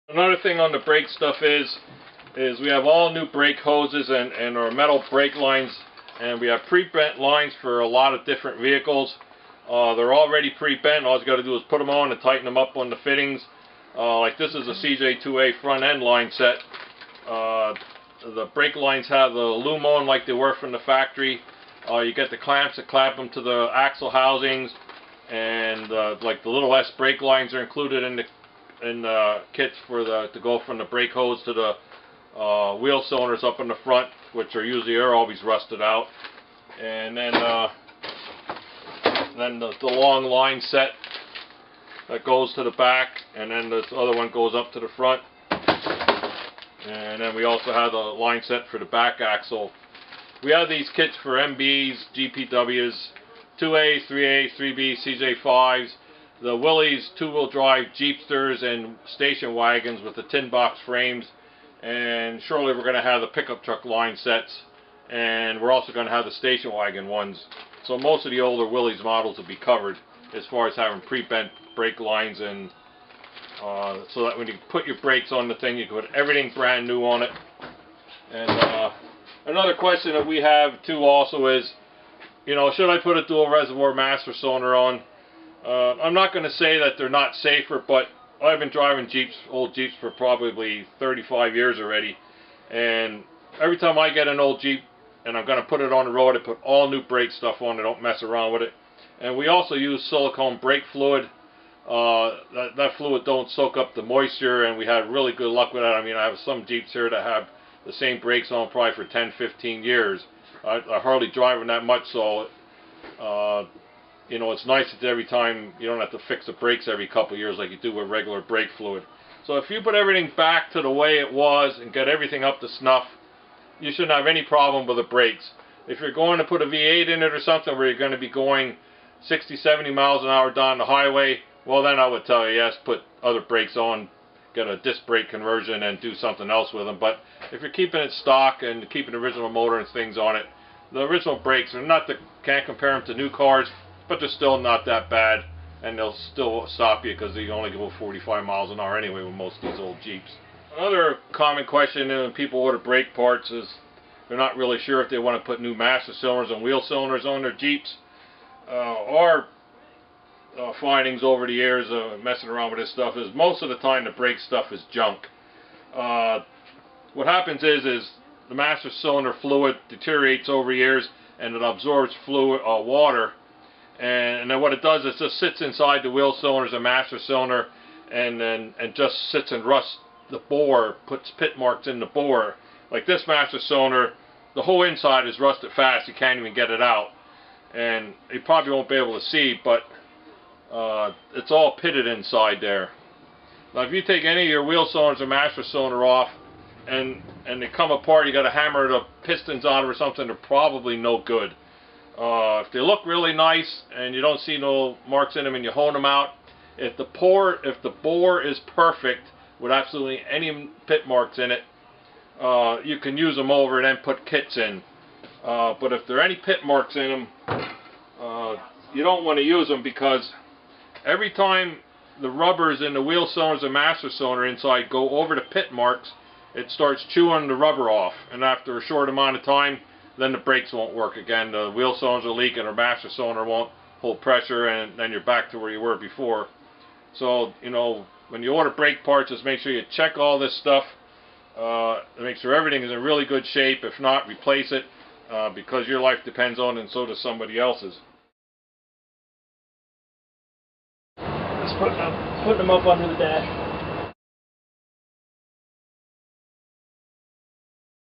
Another thing on the brake stuff is we have all new brake hoses and our metal brake lines, and we have pre-bent lines for a lot of different vehicles. They're already pre-bent. All you got to do is put them on and tighten them up on the fittings. Like this is a CJ2A front end line set. The brake lines have the loom on like they were from the factory. You get the clamps that clamp them to the axle housings, and like the little S brake lines are included in the kits for to go from the brake hose to the wheel cylinders up in the front, which are always rusted out. And then the long line set that goes to the back, and then this other one goes up to the front. And then we also have the line set for the back axle. We have these kits for MBs, GPWs, 2A, 3A, 3B, CJ5s, the Willys two-wheel drive Jeepsters and station wagons with the tin box frames. And shortly we're going to have the pickup truck line sets, and we're also going to have the station wagon ones. So most of the older Willys models will be covered as far as having pre-bent brake lines, and so that when you put your brakes on the thing, you can put everything brand new on it. And another question that we have too also is, should I put a dual reservoir master cylinder on? I'm not going to say that they're not safer, but I've been driving old Jeeps for probably 35 years already, and every time I get an old Jeep and I'm going to put it on the road, I put all new brake stuff on. I don't mess around with it. And we also use silicone brake fluid. That fluid don't soak up the moisture, and we had really good luck with that. I mean, I have some Jeeps here that have the same brakes on probably for 10-15 years. I hardly drive them that much, so it's nice that every time you don't have to fix the brakes every couple of years like you do with regular brake fluid. So if you put everything back to the way it was and get everything up to snuff, you shouldn't have any problem with the brakes. If you're going to put a V8 in it or something where you're going to be going 60-70 miles an hour down the highway, well then I would tell you, yes, put other brakes on, get a disc brake conversion and do something else with them. But if you're keeping it stock and keeping the original motor and things on it, the original brakes are can't compare them to new cars, but they're still not that bad, and they'll still stop you because they only go 45 miles an hour anyway with most of these old Jeeps. Another common question when people order brake parts is they're not really sure if they want to put new master cylinders and wheel cylinders on their Jeeps. Our findings over the years of messing around with this stuff is most of the time the brake stuff is junk. What happens is the master cylinder fluid deteriorates over years, and it absorbs water. And then what it does is just sits inside the wheel cylinders and master cylinder, and just sits and rusts the bore, puts pit marks in the bore. Like this master cylinder, the whole inside is rusted fast. You can't even get it out, and you probably won't be able to see, but it's all pitted inside there. Now if you take any of your wheel cylinders or master cylinder off and they come apart, you got to hammer the pistons on or something, they're probably no good. If they look really nice and you don't see no marks in them and you hone them out, if the bore is perfect with absolutely any pit marks in it, you can use them over and then put kits in. But if there are any pit marks in them, you don't want to use them, because every time the rubbers in the wheel cylinders and master cylinder inside go over the pit marks, it starts chewing the rubber off, and after a short amount of time, then the brakes won't work again. The wheel cylinders will leak and the master cylinder won't hold pressure, and then you're back to where you were before. So, when you order brake parts, just make sure you check all this stuff, make sure everything is in really good shape. If not, replace it, because your life depends on it, and so does somebody else's. Just putting them up under the dash.